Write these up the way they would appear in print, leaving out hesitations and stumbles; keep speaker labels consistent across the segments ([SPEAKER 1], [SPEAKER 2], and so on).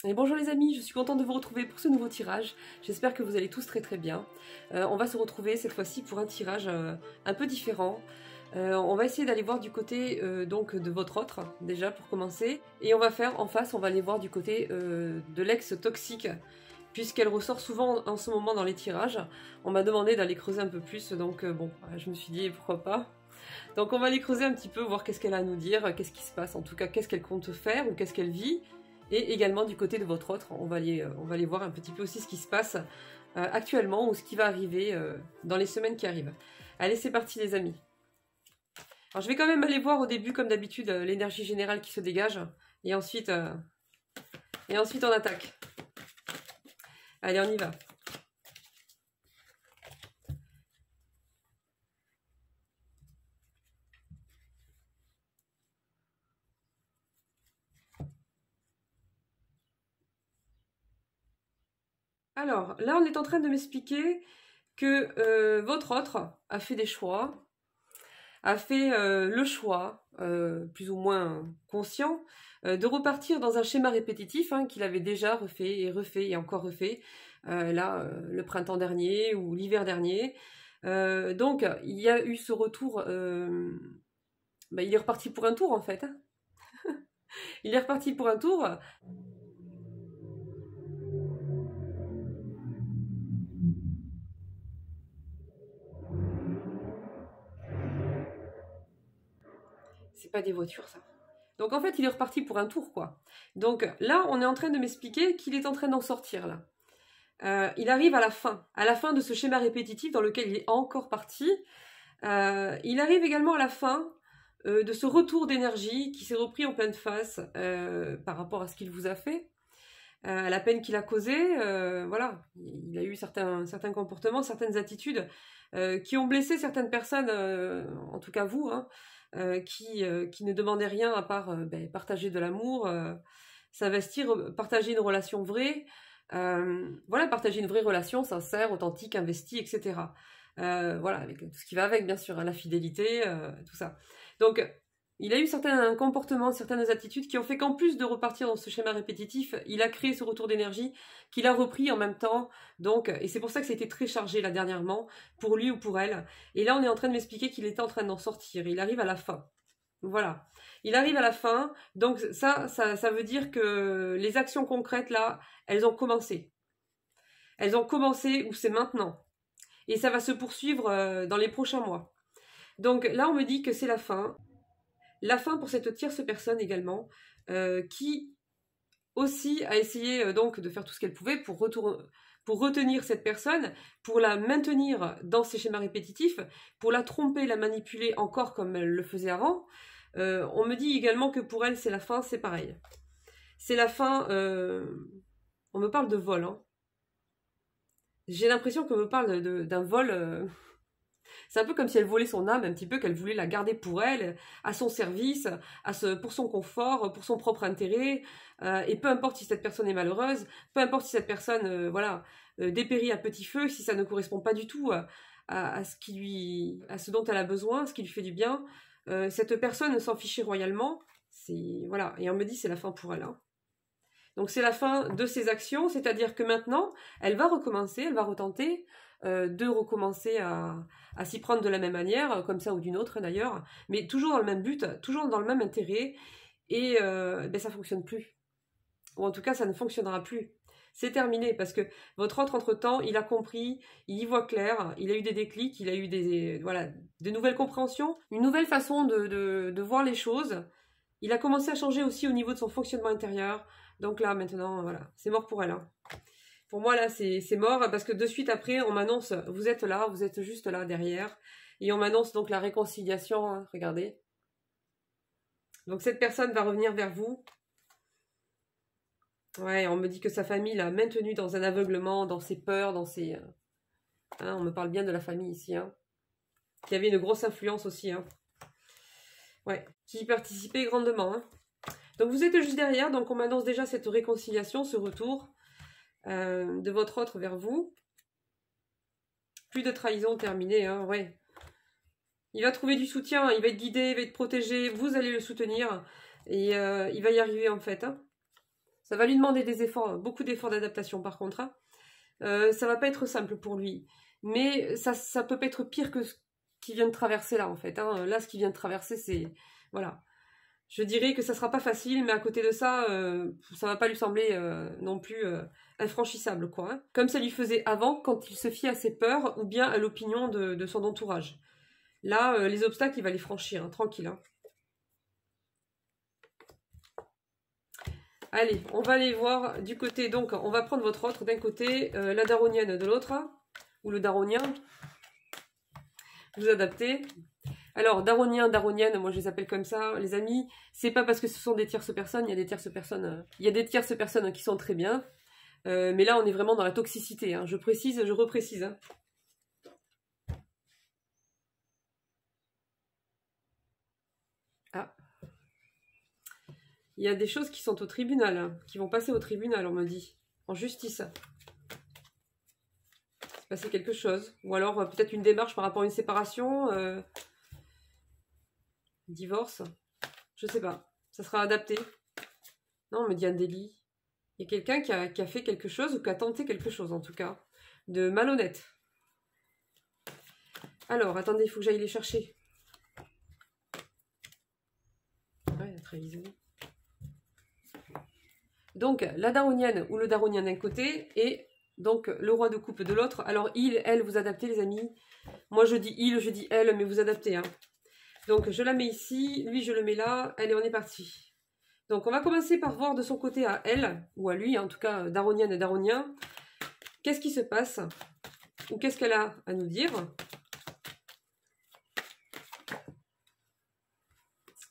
[SPEAKER 1] Et bonjour les amis, je suis contente de vous retrouver pour ce nouveau tirage. J'espère que vous allez tous très très bien. On va se retrouver cette fois-ci pour un tirage un peu différent. On va essayer d'aller voir du côté donc de votre autre, déjà pour commencer. Et on va faire en face, on va aller voir du côté de l'ex toxique, puisqu'elle ressort souvent en ce moment dans les tirages. On m'a demandé d'aller creuser un peu plus, donc bon, je me suis dit pourquoi pas. Donc on va aller creuser un petit peu, voir qu'est-ce qu'elle a à nous dire, qu'est-ce qui se passe, en tout cas qu'est-ce qu'elle compte faire ou qu'est-ce qu'elle vit. Et également du côté de votre autre, on va aller voir un petit peu aussi ce qui se passe actuellement ou ce qui va arriver dans les semaines qui arrivent. Allez, c'est parti les amis. Alors je vais quand même aller voir au début, comme d'habitude, l'énergie générale qui se dégage. Et ensuite on attaque. Allez, on y va. Alors, là, on est en train de m'expliquer que votre autre a fait des choix, a fait le choix, plus ou moins conscient, de repartir dans un schéma répétitif qu'il avait déjà refait et encore refait, le printemps dernier ou l'hiver dernier. Donc, il y a eu ce retour, il est reparti pour un tour en fait. Il est reparti pour un tour. C'est pas des voitures ça. Donc en fait, il est reparti pour un tour, quoi. Donc là, on est en train de m'expliquer qu'il est en train d'en sortir, là. Il arrive à la fin de ce schéma répétitif dans lequel il est encore parti. Il arrive également à la fin de ce retour d'énergie qui s'est repris en pleine face par rapport à ce qu'il vous a fait, à la peine qu'il a causée. Voilà, il a eu certains comportements, certaines attitudes qui ont blessé certaines personnes, en tout cas vous, qui ne demandaient rien à part partager de l'amour, s'investir, partager une relation vraie, voilà, partager une vraie relation sincère, authentique, investie, etc. Voilà, avec tout ce qui va avec, bien sûr, la fidélité, tout ça. Donc, il a eu certains comportements, certaines attitudes qui ont fait qu'en plus de repartir dans ce schéma répétitif, il a créé ce retour d'énergie qu'il a repris en même temps. Donc, et c'est pour ça que ça a été très chargé là dernièrement, pour lui ou pour elle. Et là, on est en train de m'expliquer qu'il était en train d'en sortir. Il arrive à la fin. Voilà. Il arrive à la fin. Donc ça veut dire que les actions concrètes là, elles ont commencé. Elles ont commencé ou c'est maintenant. Et ça va se poursuivre dans les prochains mois. Donc là, on me dit que c'est la fin. La fin pour cette tierce personne également, qui aussi a essayé donc de faire tout ce qu'elle pouvait pour retenir cette personne, pour la maintenir dans ses schémas répétitifs, pour la tromper, la manipuler encore comme elle le faisait avant. On me dit également que pour elle, c'est la fin, c'est pareil. C'est la fin, on me parle de vol. J'ai l'impression qu'on me parle d'un vol... C'est un peu comme si elle volait son âme, un petit peu, qu'elle voulait la garder pour elle, à son service, pour son confort, pour son propre intérêt. Et peu importe si cette personne est malheureuse, peu importe si cette personne dépérit à petit feu, si ça ne correspond pas du tout à ce dont elle a besoin, ce qui lui fait du bien, cette personne s'en fichait royalement. Voilà. Et on me dit c'est la fin pour elle. Donc c'est la fin de ses actions, c'est-à-dire que maintenant, elle va recommencer, elle va retenter de recommencer à s'y prendre de la même manière, comme ça ou d'une autre d'ailleurs, mais toujours dans le même but, toujours dans le même intérêt, et ça ne fonctionne plus. Ou en tout cas, ça ne fonctionnera plus. C'est terminé, parce que votre autre, entre-temps, il a compris, il y voit clair, il a eu des déclics, il a eu des nouvelles compréhensions, une nouvelle façon de voir les choses. Il a commencé à changer aussi au niveau de son fonctionnement intérieur. Donc là, maintenant, voilà, c'est mort pour elle. Pour moi, là, c'est mort, parce que de suite après, on m'annonce, vous êtes là, vous êtes juste là, derrière. Et on m'annonce donc la réconciliation, regardez. Donc cette personne va revenir vers vous. Ouais, on me dit que sa famille l'a maintenu dans un aveuglement, dans ses peurs, dans ses... on me parle bien de la famille ici, qui avait une grosse influence aussi, Ouais, qui y participait grandement, Donc vous êtes juste derrière, donc on m'annonce déjà cette réconciliation, ce retour de votre autre vers vous. Plus de trahison terminée, ouais. Il va trouver du soutien, il va être guidé, il va être protégé, vous allez le soutenir, et il va y arriver en fait. Ça va lui demander des efforts, beaucoup d'efforts d'adaptation par contre. Hein. Ça va pas être simple pour lui. Mais ça peut pas être pire que ce qu'il vient de traverser là en fait. Hein. Là, ce qu'il vient de traverser, c'est... Voilà. Je dirais que ça sera pas facile, mais à côté de ça, ça va pas lui sembler non plus infranchissable, quoi. Hein. Comme ça lui faisait avant, quand il se fiait à ses peurs ou bien à l'opinion de son entourage. Là, les obstacles, il va les franchir, hein, tranquille. Hein. Allez, on va aller voir du côté, donc on va prendre votre autre d'un côté, la daronienne de l'autre, hein, ou le daronien. Vous adaptez. Alors, daronien, daronienne, moi je les appelle comme ça, les amis, c'est pas parce que ce sont des tierces personnes, il y a des tierces personnes, qui sont très bien, mais là on est vraiment dans la toxicité, hein, je précise, je reprécise. Hein. Ah. Il y a des choses qui sont au tribunal, hein, qui vont passer au tribunal, on me dit, en justice. C'est passé quelque chose, ou alors peut-être une démarche par rapport à une séparation, divorce, je sais pas, ça sera adapté. Non, on me dit un délit. Il y a quelqu'un qui a fait quelque chose, ou qui a tenté quelque chose en tout cas, de malhonnête. Alors, attendez, il faut que j'aille les chercher. Ouais, la trahison. Donc, la daronienne ou le daronien d'un côté, et donc le roi de coupe de l'autre. Alors, il, elle, vous adaptez les amis. Moi je dis il, je dis elle, mais vous adaptez. Hein. Donc, je la mets ici, lui je le mets là, allez, on est parti. Donc, on va commencer par voir de son côté à elle, ou à lui, en tout cas, daronienne et daronien, qu'est-ce qui se passe, ou qu'est-ce qu'elle a à nous dire.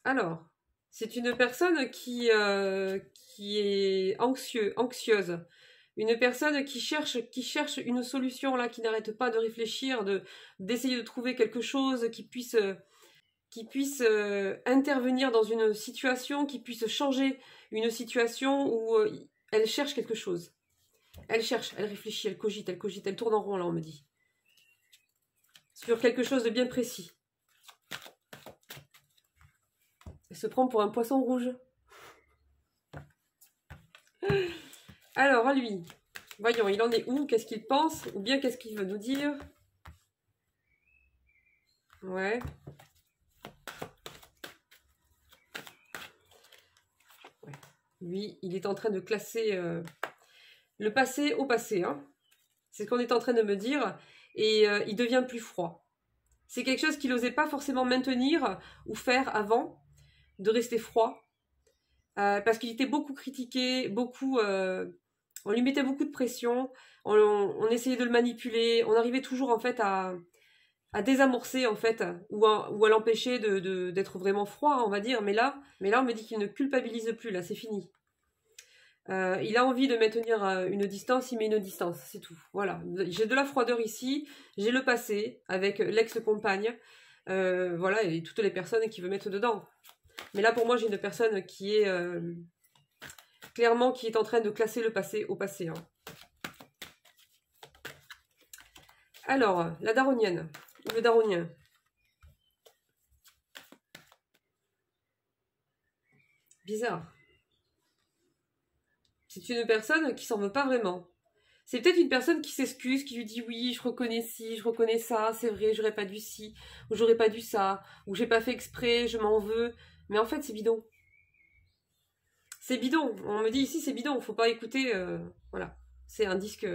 [SPEAKER 1] Alors, c'est une personne qui est anxieuse, une personne qui cherche une solution, là, qui n'arrête pas de réfléchir, d'essayer de trouver quelque chose qui puisse intervenir dans une situation, qui puisse changer une situation où elle cherche quelque chose. Elle cherche, elle réfléchit, elle cogite, elle tourne en rond, là, on me dit. Sur quelque chose de bien précis. Elle se prend pour un poisson rouge. Alors, à lui. Voyons, il en est où? Qu'est-ce qu'il pense? Ou bien qu'est-ce qu'il veut nous dire? Ouais. Lui, il est en train de classer le passé au passé. Hein. C'est ce qu'on est en train de me dire. Et il devient plus froid. C'est quelque chose qu'il n'osait pas forcément maintenir ou faire avant, de rester froid. Parce qu'il était beaucoup critiqué, on lui mettait beaucoup de pression, on essayait de le manipuler, on arrivait toujours en fait à désamorcer en fait, ou à l'empêcher d'être vraiment froid, on va dire. Mais là on me dit qu'il ne culpabilise plus, là c'est fini. Il a envie de maintenir une distance, il met une distance, c'est tout. Voilà, j'ai de la froideur ici, j'ai le passé avec l'ex-compagne, voilà, et toutes les personnes qui veulent mettre dedans. Mais là, pour moi, j'ai une personne qui est clairement qui est en train de classer le passé au passé. Hein. Alors, la daronienne, ou le daronien. Bizarre. C'est une personne qui s'en veut pas vraiment. C'est peut-être une personne qui s'excuse, qui lui dit oui, je reconnais ci, je reconnais ça, c'est vrai, j'aurais pas dû ci, ou j'aurais pas dû ça, ou j'ai pas fait exprès, je m'en veux. Mais en fait, c'est bidon. C'est bidon. On me dit ici, c'est bidon. Faut pas écouter. Voilà. C'est un disque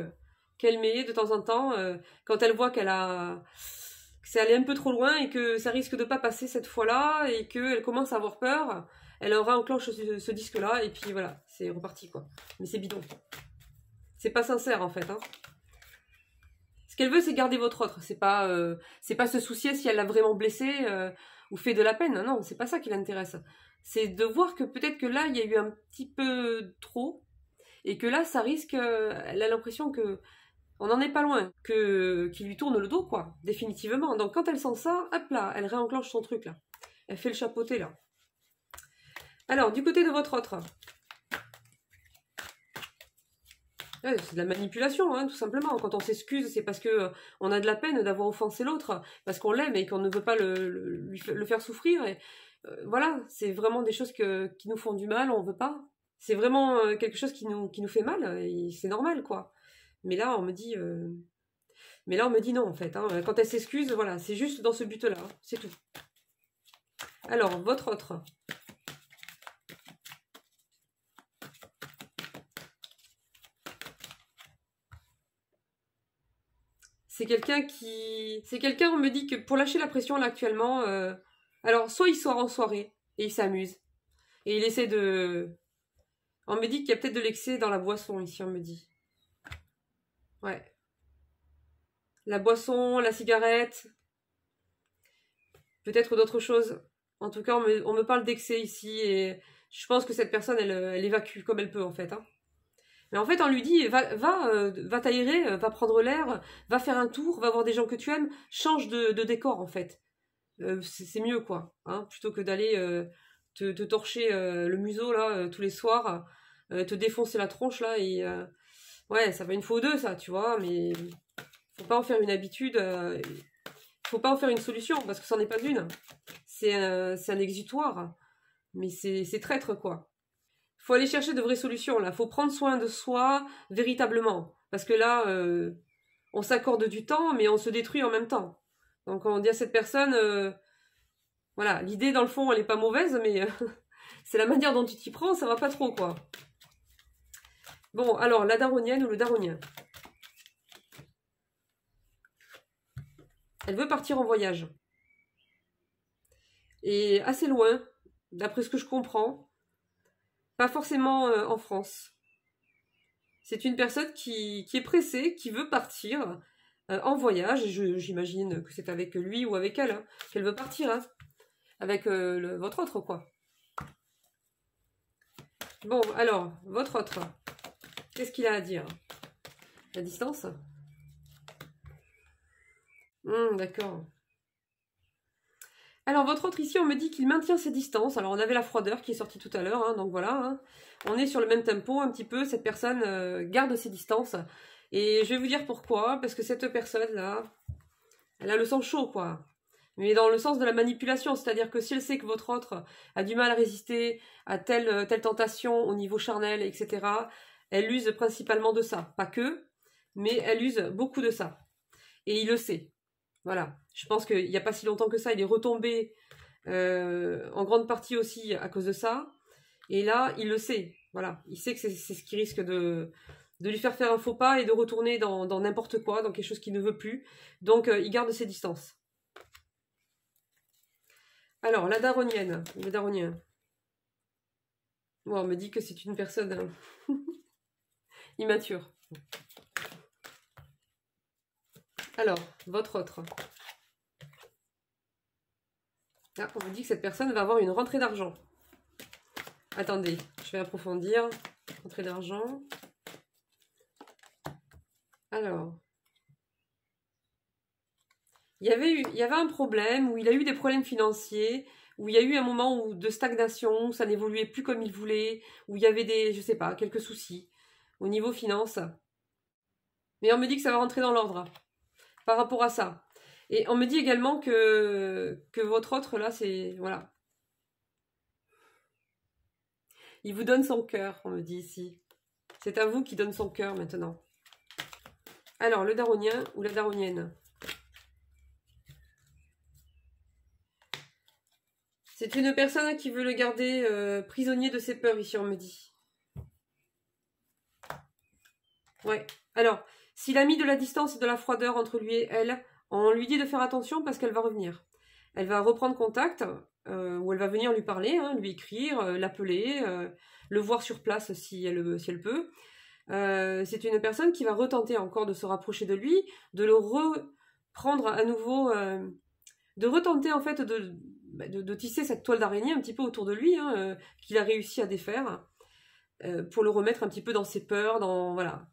[SPEAKER 1] qu'elle met de temps en temps quand elle voit que c'est allé un peu trop loin et que ça risque de pas passer cette fois-là et qu'elle commence à avoir peur. Elle réenclenche ce disque-là et puis voilà, c'est reparti quoi. Mais c'est bidon. C'est pas sincère en fait. Hein. Ce qu'elle veut, c'est garder votre autre. C'est pas se soucier si elle l'a vraiment blessé ou fait de la peine. Non, c'est pas ça qui l'intéresse. C'est de voir que peut-être que là, il y a eu un petit peu trop, et que là, ça risque, elle a l'impression que on n'en est pas loin, qu'il lui tourne le dos, quoi, définitivement. Donc quand elle sent ça, hop là, elle réenclenche son truc, là. Elle fait le chapeauté, là. Alors, du côté de votre autre. Ouais, c'est de la manipulation, hein, tout simplement. Quand on s'excuse, c'est parce que on a de la peine d'avoir offensé l'autre, parce qu'on l'aime et qu'on ne veut pas le faire souffrir. Et, voilà, c'est vraiment des choses qui nous font du mal, on veut pas. c'est vraiment quelque chose qui nous fait mal, et c'est normal, quoi. Mais là, on me dit... Mais là, on me dit non, en fait. Hein. Quand elle s'excuse, voilà, c'est juste dans ce but-là, hein, c'est tout. Alors, votre autre. C'est quelqu'un qui... C'est quelqu'un, on me dit que pour lâcher la pression, là, actuellement... Alors, soit il sort en soirée, et il s'amuse. Et il essaie de... On me dit qu'il y a peut-être de l'excès dans la boisson, ici, on me dit. Ouais. La boisson, la cigarette, peut-être d'autres choses. En tout cas, on me parle d'excès ici, et je pense que cette personne, elle évacue comme elle peut, en fait. Hein. Mais en fait, on lui dit, va t'aérer, va prendre l'air, va faire un tour, va voir des gens que tu aimes, change de décor, en fait. C'est mieux, quoi. Hein, plutôt que d'aller te torcher le museau, là, tous les soirs, te défoncer la tronche, là, et... ouais, ça va une fois ou deux, ça, tu vois, mais... Faut pas en faire une habitude, faut pas en faire une solution, parce que c'en est pas une. C'est un exutoire, mais c'est traître, quoi. Faut aller chercher de vraies solutions, là. Faut prendre soin de soi, véritablement. Parce que là, on s'accorde du temps, mais on se détruit en même temps. Donc on dit à cette personne, voilà, l'idée, dans le fond, elle est pas mauvaise, mais c'est la manière dont tu t'y prends, ça va pas trop, quoi. Bon, alors, la daronienne ou le daronien. Elle veut partir en voyage. Et assez loin, d'après ce que je comprends. Pas forcément en France. C'est une personne qui est pressée, qui veut partir en voyage. Et j'imagine que c'est avec lui ou avec elle hein, qu'elle veut partir. Hein, avec votre autre, quoi. Bon, alors, votre autre. Qu'est-ce qu'il a à dire? La distance? D'accord. Alors, votre autre ici, on me dit qu'il maintient ses distances. Alors, on avait la froideur qui est sortie tout à l'heure, hein, donc voilà. Hein. On est sur le même tempo un petit peu. Cette personne garde ses distances. Et je vais vous dire pourquoi. Parce que cette personne-là, elle a le sang chaud, quoi. Mais dans le sens de la manipulation. C'est-à-dire que si elle sait que votre autre a du mal à résister à telle tentation au niveau charnel, etc., elle use principalement de ça. Pas que, mais elle use beaucoup de ça. Et il le sait. Voilà. Je pense qu'il n'y a pas si longtemps que ça, il est retombé en grande partie aussi à cause de ça. Et là, il le sait. Voilà. Il sait que c'est ce qui risque de lui faire un faux pas et de retourner dans n'importe quoi, dans quelque chose qu'il ne veut plus. Donc, il garde ses distances. Alors, la daronienne, le daronien. Bon, on me dit que c'est une personne immature. Alors, votre autre. Ah, on me dit que cette personne va avoir une rentrée d'argent. Attendez, je vais approfondir. Rentrée d'argent. Alors. Il y avait un problème, où il a eu des problèmes financiers, où il y a eu un moment de stagnation, où ça n'évoluait plus comme il voulait, où il y avait des, je sais pas, quelques soucis au niveau finance. Mais on me dit que ça va rentrer dans l'ordre par rapport à ça. Et on me dit également que votre autre, là, c'est... Voilà. Il vous donne son cœur, on me dit ici. C'est à vous qui donne son cœur maintenant. Alors, le daronien ou la daronienne? C'est une personne qui veut le garder prisonnier de ses peurs, ici, on me dit. Ouais. Alors, s'il a mis de la distance et de la froideur entre lui et elle, on lui dit de faire attention parce qu'elle va revenir. Elle va reprendre contact, ou elle va venir lui parler, hein, lui écrire, l'appeler, le voir sur place si elle peut. C'est une personne qui va retenter encore de se rapprocher de lui, de le reprendre à nouveau, de retenter en fait de tisser cette toile d'araignée un petit peu autour de lui, hein, qu'il a réussi à défaire, pour le remettre un petit peu dans ses peurs, voilà,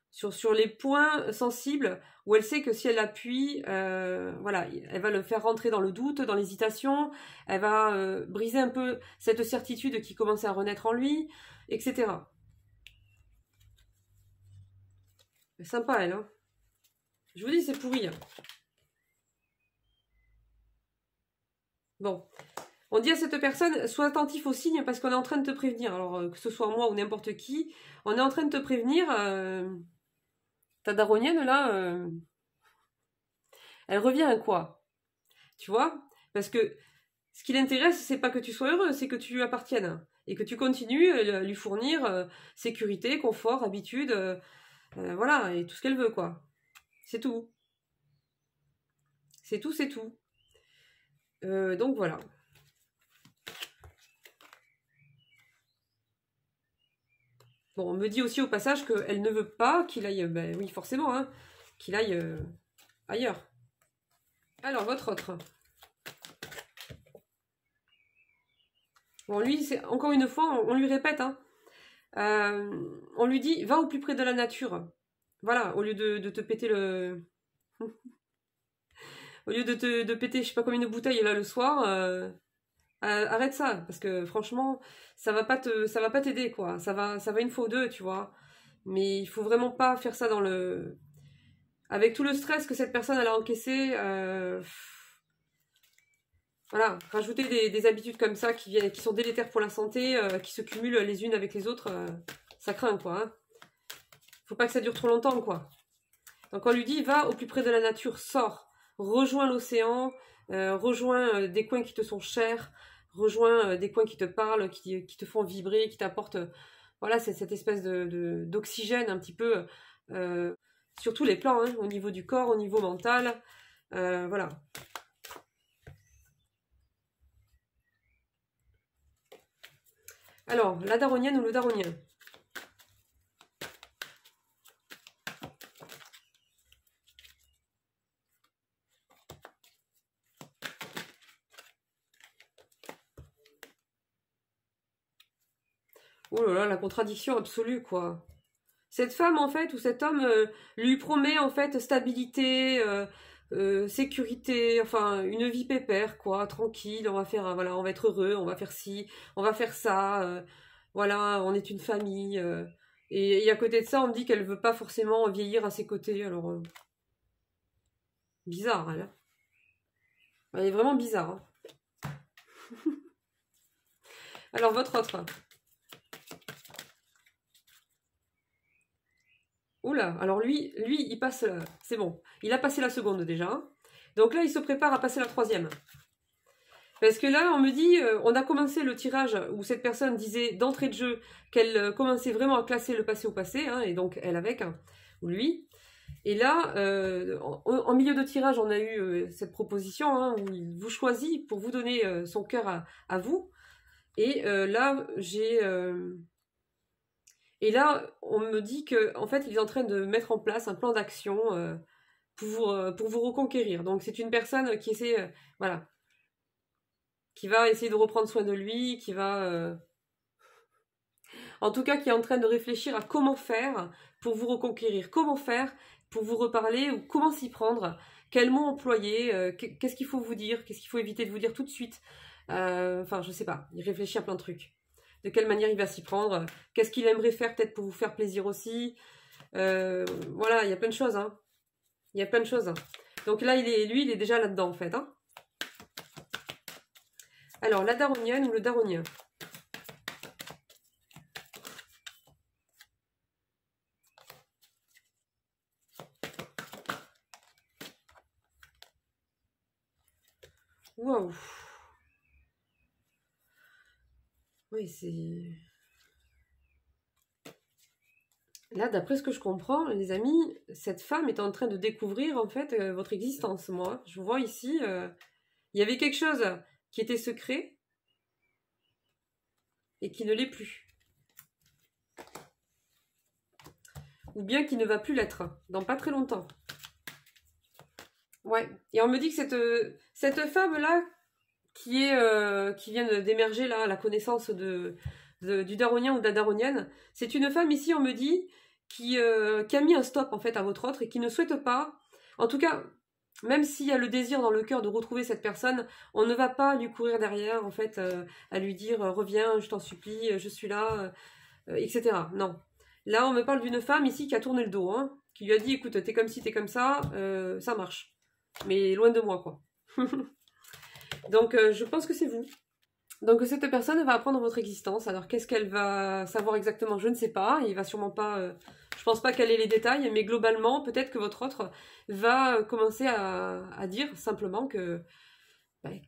[SPEAKER 1] sur les points sensibles où elle sait que si elle appuie, voilà, elle va le faire rentrer dans le doute, dans l'hésitation, elle va briser un peu cette certitude qui commence à renaître en lui, etc. C'est sympa, elle, hein. Je vous dis, c'est pourri. Hein. Bon. On dit à cette personne, sois attentif aux signes parce qu'on est en train de te prévenir. Alors, que ce soit moi ou n'importe qui, on est en train de te prévenir. Ta daronnienne, là, elle revient à quoi? Tu vois? Parce que ce qui l'intéresse, c'est pas que tu sois heureux, c'est que tu lui appartiennes. Et que tu continues à lui fournir sécurité, confort, habitude, voilà, et tout ce qu'elle veut, quoi. C'est tout. C'est tout, c'est tout. Donc voilà. Bon, on me dit aussi au passage qu'elle ne veut pas qu'il aille, ben oui, forcément, hein, qu'il aille ailleurs. Alors, votre autre. Bon, lui, c'est encore une fois, on lui répète, hein. On lui dit, va au plus près de la nature. Voilà, au lieu de te péter le... Au lieu de péter, je sais pas combien de bouteilles là le soir, arrête ça, parce que franchement, ça va pas t'aider, quoi. Ça va une fois ou deux, tu vois. Mais il faut vraiment pas faire ça dans le... Avec tout le stress que cette personne elle a encaissé, voilà, rajouter des habitudes comme ça qui sont délétères pour la santé, qui se cumulent les unes avec les autres, ça craint, quoi. Hein. Faut pas que ça dure trop longtemps, quoi. Donc on lui dit, va au plus près de la nature, sors, rejoins l'océan, rejoins des coins qui te sont chers, rejoins des coins qui te parlent, qui te font vibrer, qui t'apportent, voilà, c'est cette espèce d'oxygène un petit peu, sur tous les plans, hein, au niveau du corps, au niveau mental, voilà. Alors, la daronnienne ou le daronien? Oh là là, la contradiction absolue, quoi. Cette femme, en fait, ou cet homme lui promet, en fait, stabilité, sécurité, enfin, une vie pépère, quoi, tranquille, on va faire, voilà, on va être heureux, on va faire ci, on va faire ça, voilà, on est une famille. Et à côté de ça, on me dit qu'elle veut pas forcément vieillir à ses côtés, alors, bizarre, elle. Hein. Elle est vraiment bizarre. Hein. Alors, votre autre. Oula, alors lui, il passe, c'est bon, il a passé la seconde déjà. Hein. Donc là, il se prépare à passer la troisième. Parce que là, on me dit, on a commencé le tirage où cette personne disait d'entrée de jeu qu'elle commençait vraiment à classer le passé au passé, hein, et donc elle avec, hein, ou lui. Et là, en milieu de tirage, on a eu cette proposition hein, où il vous choisit pour vous donner son cœur à vous. Et là, Et là, on me dit qu'en fait, il est en train de mettre en place un plan d'action pour vous reconquérir. Donc, c'est une personne qui essaie, voilà, qui va essayer de reprendre soin de lui, qui va, en tout cas, qui est en train de réfléchir à comment faire pour vous reconquérir, comment faire pour vous reparler ou comment s'y prendre, quels mots employer, qu'est-ce qu'il faut vous dire, qu'est-ce qu'il faut éviter de vous dire tout de suite. Enfin, je sais pas, il réfléchit à plein de trucs. De quelle manière il va s'y prendre, qu'est-ce qu'il aimerait faire peut-être pour vous faire plaisir aussi. Voilà, il y a plein de choses. Hein. Il y a plein de choses. Hein. Donc là, lui, il est déjà là-dedans en fait. Hein. Alors, la daronnienne ou le daronien? Waouh. Oui, c'est... Là, d'après ce que je comprends, les amis, cette femme est en train de découvrir en fait votre existence. Moi, je vois ici, il y avait quelque chose qui était secret et qui ne l'est plus. Ou bien qui ne va plus l'être dans pas très longtemps. Ouais. Et on me dit que cette femme-là, qui vient d'émerger là, la connaissance du daronien ou de la daronienne, c'est une femme ici, on me dit, qui a mis un stop en fait à votre autre et qui ne souhaite pas, en tout cas, même s'il y a le désir dans le cœur de retrouver cette personne, on ne va pas lui courir derrière en fait, à lui dire reviens, je t'en supplie, je suis là, etc. Non. Là, on me parle d'une femme ici qui a tourné le dos, hein, qui lui a dit écoute, t'es comme ci, t'es comme ça marche. Mais loin de moi, quoi. Donc, je pense que c'est vous. Donc cette personne va apprendre votre existence. Alors qu'est-ce qu'elle va savoir exactement? Je ne sais pas. Il va sûrement pas... je pense pas qu'elle ait les détails, mais globalement, peut-être que votre autre va commencer à dire simplement que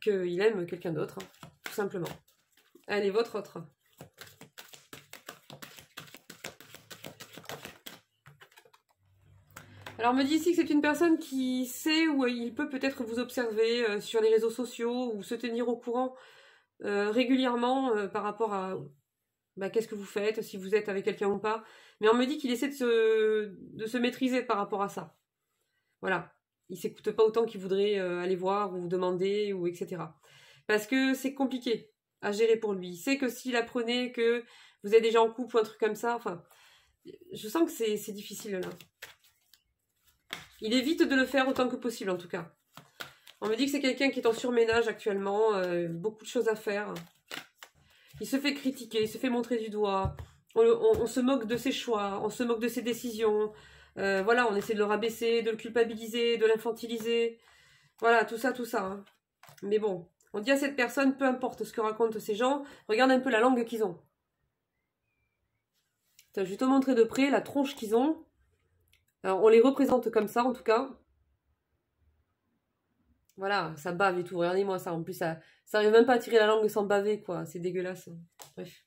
[SPEAKER 1] qu'il aime quelqu'un d'autre, hein, tout simplement. Allez, votre autre. Alors, on me dit ici que c'est une personne qui sait où il peut peut-être vous observer sur les réseaux sociaux ou se tenir au courant régulièrement par rapport à qu'est-ce que vous faites, si vous êtes avec quelqu'un ou pas. Mais on me dit qu'il essaie de se maîtriser par rapport à ça. Voilà. Il s'écoute pas autant qu'il voudrait aller voir ou demander ou etc. Parce que c'est compliqué à gérer pour lui. Il sait que s'il apprenait que vous êtes déjà en couple ou un truc comme ça, enfin, je sens que c'est difficile là. Il évite de le faire autant que possible en tout cas. On me dit que c'est quelqu'un qui est en surménage actuellement, beaucoup de choses à faire. Il se fait critiquer, il se fait montrer du doigt. On se moque de ses choix, on se moque de ses décisions. Voilà, on essaie de le rabaisser, de le culpabiliser, de l'infantiliser. Voilà, tout ça, tout ça. Hein. Mais bon, on dit à cette personne, peu importe ce que racontent ces gens, regarde un peu la langue qu'ils ont. Je vais te montrer de près la tronche qu'ils ont. Alors, on les représente comme ça, en tout cas. Voilà, ça bave et tout. Regardez-moi ça. En plus, ça arrive même pas à tirer la langue sans baver, quoi. C'est dégueulasse. Bref.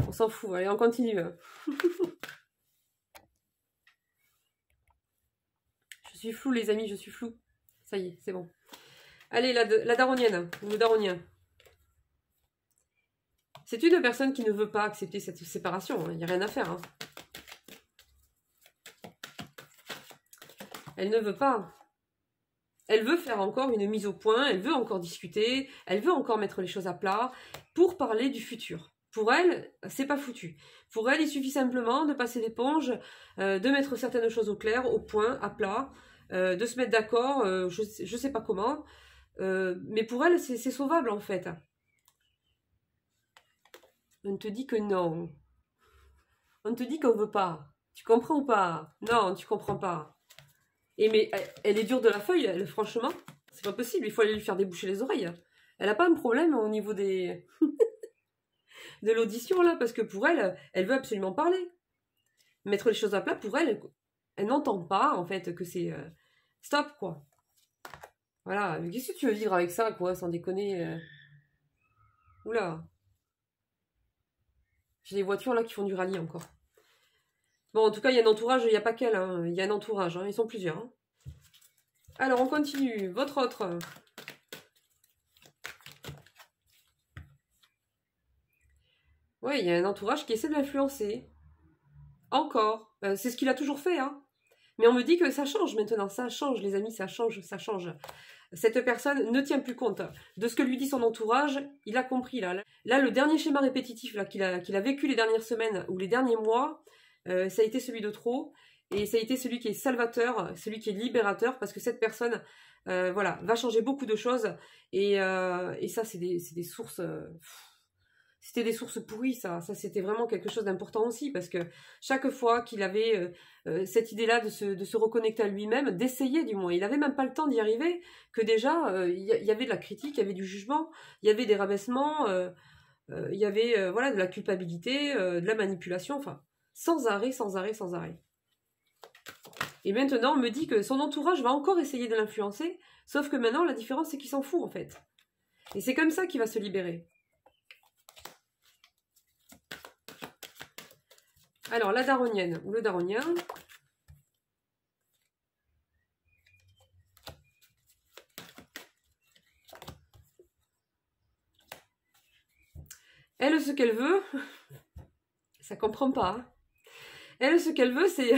[SPEAKER 1] On s'en fout. Allez, on continue. Je suis flou, les amis, je suis flou. Ça y est, c'est bon. Allez, la daronienne, le daronien. C'est une personne qui ne veut pas accepter cette séparation. Il n'y a rien à faire. Hein. Elle ne veut pas. Elle veut faire encore une mise au point, elle veut encore discuter, elle veut encore mettre les choses à plat pour parler du futur. Pour elle, c'est pas foutu. Pour elle, il suffit simplement de passer l'éponge, de mettre certaines choses au clair, au point, à plat, de se mettre d'accord, je sais pas comment. Mais pour elle, c'est sauvable en fait. On te dit que non. On te dit qu'on veut pas. Tu comprends ou pas? Non, tu comprends pas. Et mais elle est dure de la feuille, elle, franchement. C'est pas possible, il faut aller lui faire déboucher les oreilles. Elle a pas un problème au niveau des... de l'audition là, parce que pour elle, elle veut absolument parler. Mettre les choses à plat, pour elle, elle n'entend pas en fait que c'est... stop quoi. Voilà, mais qu'est-ce que tu veux vivre avec ça quoi, sans déconner Oula. J'ai des voitures là qui font du rallye encore. Bon, en tout cas, il y a un entourage, il n'y a pas qu'elle, hein. Il y a un entourage, hein. Ils sont plusieurs. Hein. Alors, on continue. Votre autre. Oui, il y a un entourage qui essaie de l'influencer. Encore. C'est ce qu'il a toujours fait, hein. Mais on me dit que ça change maintenant. Ça change, les amis, ça change, ça change. Cette personne ne tient plus compte de ce que lui dit son entourage. Il a compris, là. Là, le dernier schéma répétitif là qu'il a vécu les dernières semaines ou les derniers mois, ça a été celui de trop. Et ça a été celui qui est salvateur, celui qui est libérateur, parce que cette personne, voilà, va changer beaucoup de choses. Et ça, c'est des sources... c'était des sources pourries, ça c'était vraiment quelque chose d'important aussi, parce que chaque fois qu'il avait cette idée-là de se reconnecter à lui-même, d'essayer du moins, il n'avait même pas le temps d'y arriver, que déjà, il y avait de la critique, il y avait du jugement, il y avait des rabaissements, il y avait voilà, de la culpabilité, de la manipulation, enfin, sans arrêt, sans arrêt, sans arrêt. Et maintenant, on me dit que son entourage va encore essayer de l'influencer, sauf que maintenant, la différence, c'est qu'il s'en fout, en fait. Et c'est comme ça qu'il va se libérer. Alors, la daronienne, ou le daronien. Elle, ce qu'elle veut... ça comprend pas, hein. Elle, ce qu'elle veut, c'est...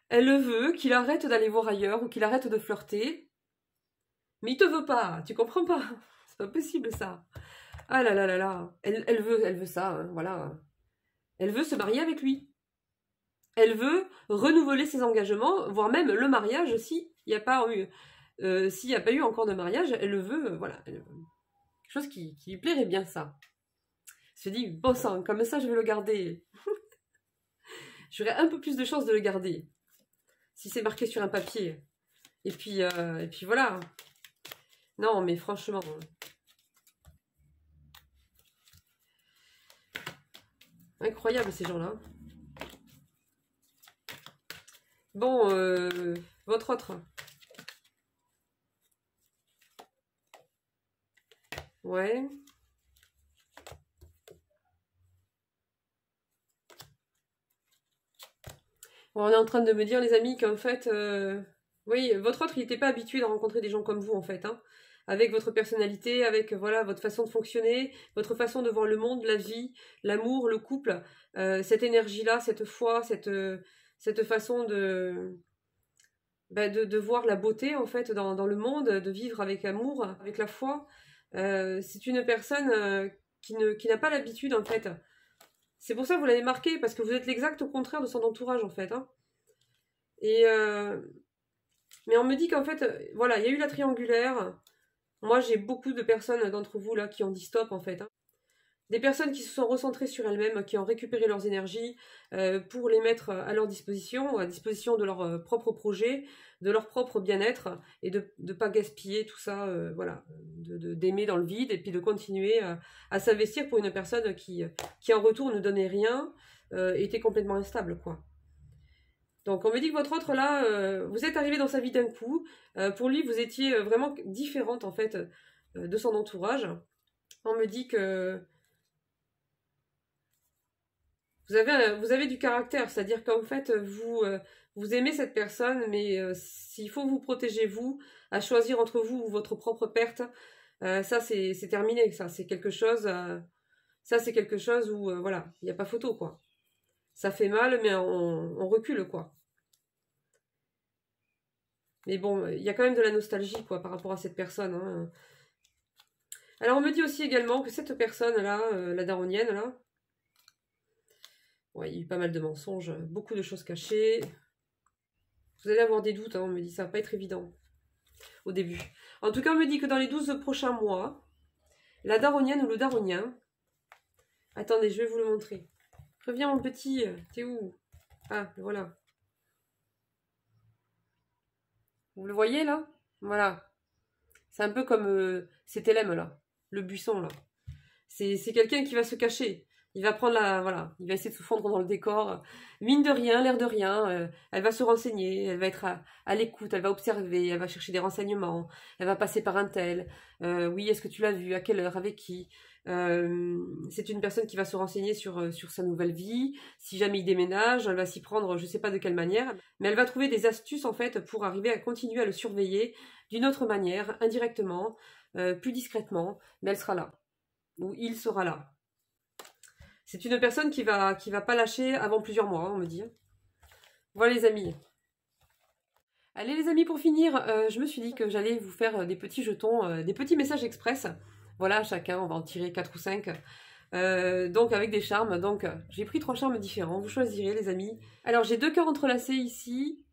[SPEAKER 1] Elle veut qu'il arrête d'aller voir ailleurs ou qu'il arrête de flirter. Mais il te veut pas, tu comprends pas. C'est pas possible ça. Ah là là là là. Elle veut ça, hein, voilà. Elle veut se marier avec lui. Elle veut renouveler ses engagements, voire même le mariage s'il n'y a pas eu, s'il n'y a pas eu encore de mariage. Elle le veut, voilà. Quelque chose qui lui plairait bien ça. Elle se dit, bon sang, comme ça je vais le garder. J'aurai un peu plus de chance de le garder. Si c'est marqué sur un papier. Et puis voilà. Non, mais franchement... Incroyable, ces gens-là. Bon, votre autre. Ouais. Bon, on est en train de me dire, les amis, qu'en fait... Oui, votre autre, il n'était pas habitué de rencontrer des gens comme vous, en fait. Hein, avec votre personnalité, avec voilà votre façon de fonctionner, votre façon de voir le monde, la vie, l'amour, le couple. Cette énergie-là, cette foi, cette façon de voir la beauté, en fait, dans le monde, de vivre avec amour, avec la foi. C'est une personne qui n'a pas l'habitude, en fait. C'est pour ça que vous l'avez marqué, parce que vous êtes l'exact contraire de son entourage, en fait. Hein. Et mais on me dit qu'en fait, voilà, il y a eu la triangulaire. Moi, j'ai beaucoup de personnes d'entre vous là qui ont dit stop, en fait. Hein. Des personnes qui se sont recentrées sur elles-mêmes, qui ont récupéré leurs énergies pour les mettre à leur disposition, à disposition de leur propre projet, de leur propre bien-être, et de ne pas gaspiller tout ça, voilà, d'aimer dans le vide, et puis de continuer à s'investir pour une personne qui en retour ne donnait rien, était complètement instable, quoi. Donc on me dit que votre autre là, vous êtes arrivé dans sa vie d'un coup, pour lui vous étiez vraiment différente en fait de son entourage. On me dit que vous avez du caractère, c'est-à-dire qu'en fait vous aimez cette personne, mais s'il faut vous protéger vous, à choisir entre vous ou votre propre perte, ça c'est terminé, ça c'est quelque chose, où voilà, il n'y a pas photo quoi. Ça fait mal, mais on recule quoi. Mais bon, il y a quand même de la nostalgie, quoi, par rapport à cette personne. Hein. Alors, on me dit aussi également que cette personne-là, la daronienne, là, ouais, il y a eu pas mal de mensonges, beaucoup de choses cachées. Vous allez avoir des doutes, hein, on me dit, ça va pas être évident au début. En tout cas, on me dit que dans les 12 prochains mois, la daronienne ou le daronien... Attendez, je vais vous le montrer. Reviens, mon petit, t'es où? Ah, voilà. Vous le voyez, là? Voilà. C'est un peu comme cet élème, là. Le buisson, là. C'est quelqu'un qui va se cacher. Il va prendre voilà, il va essayer de se fondre dans le décor. Mine de rien, l'air de rien, elle va se renseigner, elle va être à l'écoute, elle va observer, elle va chercher des renseignements, elle va passer par un tel. Oui, est-ce que tu l'as vu? À quelle heure? Avec qui? C'est une personne qui va se renseigner sur sa nouvelle vie. Si jamais il déménage, elle va s'y prendre, je ne sais pas de quelle manière, mais elle va trouver des astuces en fait pour arriver à continuer à le surveiller d'une autre manière, indirectement, plus discrètement, mais elle sera là. Ou il sera là. C'est une personne qui va pas lâcher avant plusieurs mois, on me dit. Voilà les amis. Allez les amis, pour finir, je me suis dit que j'allais vous faire des petits jetons, des petits messages express. Voilà, chacun, on va en tirer 4 ou 5. Donc avec des charmes. Donc j'ai pris 3 charmes différents, vous choisirez les amis. Alors j'ai 2 cœurs entrelacés ici.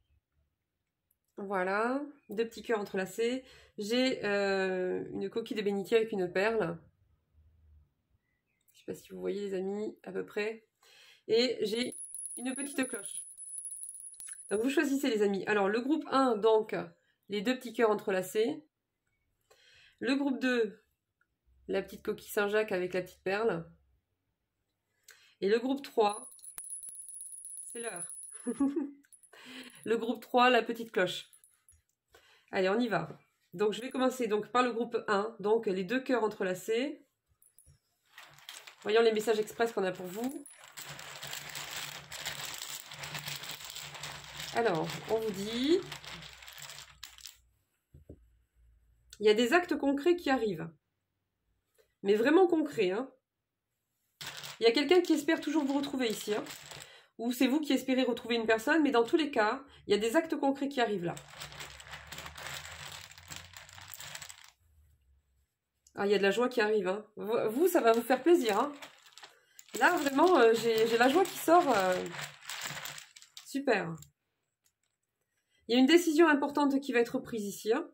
[SPEAKER 1] Voilà, 2 petits cœurs entrelacés. J'ai une coquille de bénitier avec une perle. Je sais pas si vous voyez les amis, à peu près. Et j'ai une petite cloche. Donc vous choisissez les amis. Alors le groupe 1, donc les 2 petits cœurs entrelacés. Le groupe 2, la petite coquille Saint-Jacques avec la petite perle. Et le groupe 3, c'est l'heure. Le groupe 3, la petite cloche. Allez, on y va. Donc je vais commencer donc par le groupe 1, donc les 2 cœurs entrelacés. Voyons les messages express qu'on a pour vous. Alors, on vous dit... Il y a des actes concrets qui arrivent. Mais vraiment concrets. Hein. Il y a quelqu'un qui espère toujours vous retrouver ici. Hein. Ou c'est vous qui espérez retrouver une personne. Mais dans tous les cas, il y a des actes concrets qui arrivent là. Ah, il y a de la joie qui arrive. Hein. Vous, ça va vous faire plaisir. Hein. Là, vraiment, j'ai la joie qui sort. Super. Il y a une décision importante qui va être prise ici. Hein.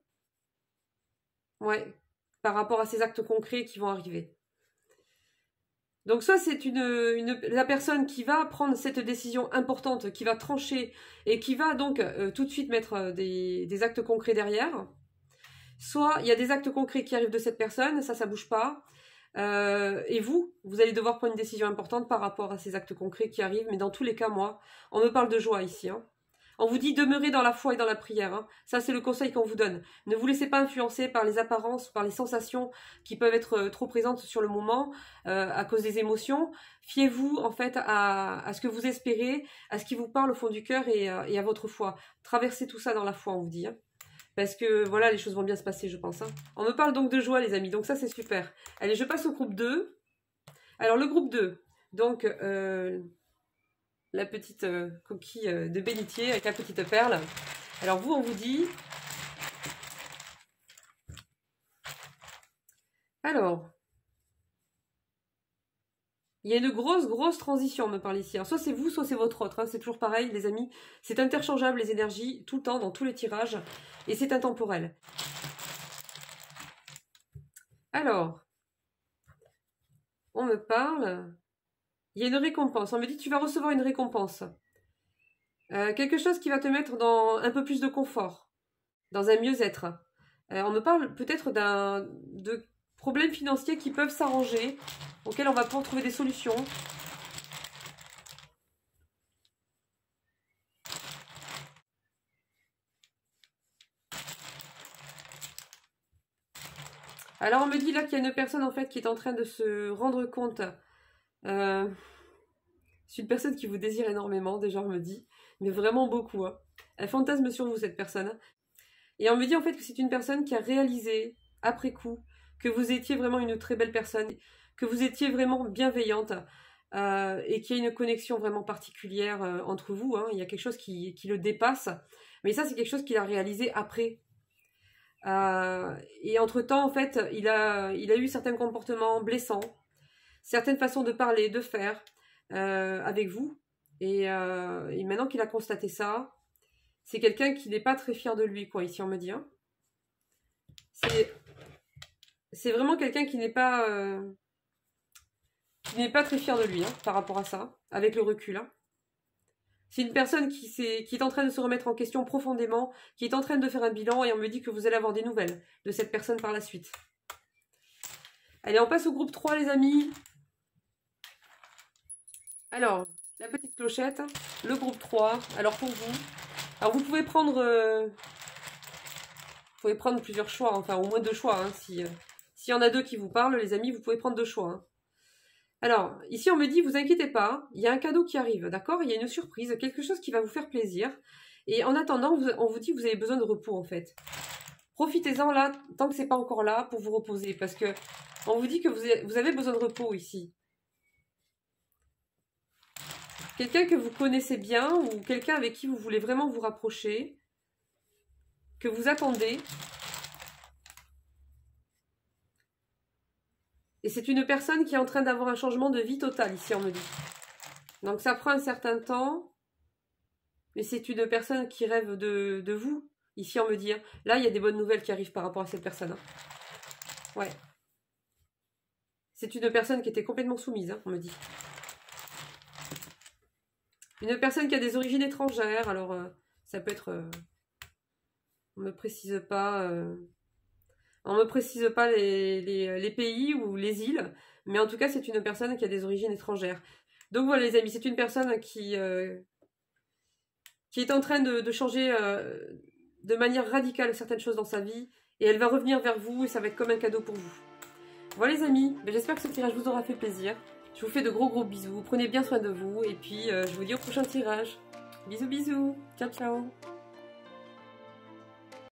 [SPEAKER 1] Ouais, par rapport à ces actes concrets qui vont arriver. Donc soit c'est la personne qui va prendre cette décision importante, qui va trancher et qui va donc tout de suite mettre des actes concrets derrière. soit il y a des actes concrets qui arrivent de cette personne, ça bouge pas. Et vous allez devoir prendre une décision importante par rapport à ces actes concrets qui arrivent. Mais dans tous les cas, moi, on me parle de joie ici. Hein. On vous dit demeurez dans la foi et dans la prière. Hein. Ça, c'est le conseil qu'on vous donne. Ne vous laissez pas influencer par les apparences, par les sensations qui peuvent être trop présentes sur le moment à cause des émotions. Fiez-vous en fait à ce que vous espérez, à ce qui vous parle au fond du cœur et à votre foi. Traversez tout ça dans la foi, on vous dit. Hein. Parce que voilà, les choses vont bien se passer, je pense. Hein. On me parle donc de joie, les amis. Donc ça, c'est super. Allez, je passe au groupe 2. Alors, le groupe 2. Donc, la petite coquille de bénitier avec la petite perle. Alors, vous, on vous dit... Alors... Il y a une grosse transition, on me parle ici. Alors, soit c'est vous, soit c'est votre autre. Hein. C'est toujours pareil, les amis. C'est interchangeable, les énergies, tout le temps, dans tous les tirages. Et c'est intemporel. Alors, on me parle... Il y a une récompense. On me dit, tu vas recevoir une récompense. Quelque chose qui va te mettre dans un peu plus de confort. Dans un mieux-être. On me parle peut-être de problèmes financiers qui peuvent s'arranger, auxquels on va pouvoir trouver des solutions. Alors on me dit là qu'il y a une personne en fait qui est en train de se rendre compte. C'est une personne qui vous désire énormément, déjà on me dit, mais vraiment beaucoup. Hein. Elle fantasme sur vous cette personne. Et on me dit en fait que c'est une personne qui a réalisé, après coup, que vous étiez vraiment une très belle personne, que vous étiez vraiment bienveillante et qu'il y a une connexion vraiment particulière entre vous. Hein. Il y a quelque chose qui le dépasse. Mais ça, c'est quelque chose qu'il a réalisé après. Et entre-temps, en fait, il a eu certains comportements blessants, certaines façons de parler, de faire avec vous. Et maintenant qu'il a constaté ça, c'est quelqu'un qui n'est pas très fier de lui, quoi, ici on me dit. Hein. C'est vraiment quelqu'un qui n'est pas très fier de lui, hein, par rapport à ça, avec le recul. Hein. C'est une personne qui est en train de se remettre en question profondément, qui est en train de faire un bilan, et on me dit que vous allez avoir des nouvelles de cette personne par la suite. Allez, on passe au groupe 3, les amis. Alors, la petite clochette, le groupe 3, alors pour vous. Alors, vous pouvez prendre plusieurs choix, enfin au moins 2 choix. Hein, s'il y en a 2 qui vous parlent, les amis, vous pouvez prendre 2 choix. Hein. Alors, ici on me dit, vous inquiétez pas, il y a un cadeau qui arrive, d'accord? Il y a une surprise, quelque chose qui va vous faire plaisir. Et en attendant, on vous dit que vous avez besoin de repos en fait. Profitez-en là, tant que c'est pas encore là, pour vous reposer. Parce que on vous dit que vous avez besoin de repos ici. Quelqu'un que vous connaissez bien ou quelqu'un avec qui vous voulez vraiment vous rapprocher, que vous attendez. Et c'est une personne qui est en train d'avoir un changement de vie total, ici on me dit. Donc ça prend un certain temps, mais c'est une personne qui rêve de vous, ici on me dit. Là, il y a des bonnes nouvelles qui arrivent par rapport à cette personne. Ouais. C'est une personne qui était complètement soumise, hein, on me dit. Une personne qui a des origines étrangères, alors ça peut être... on me précise pas... on ne me précise pas les pays ou les îles, mais en tout cas, c'est une personne qui a des origines étrangères. Donc voilà, les amis, c'est une personne qui est en train de changer de manière radicale certaines choses dans sa vie, et elle va revenir vers vous, et ça va être comme un cadeau pour vous. Voilà, les amis, j'espère que ce tirage vous aura fait plaisir. Je vous fais de gros bisous, prenez bien soin de vous, et puis je vous dis au prochain tirage. Bisous, bisous, ciao, ciao.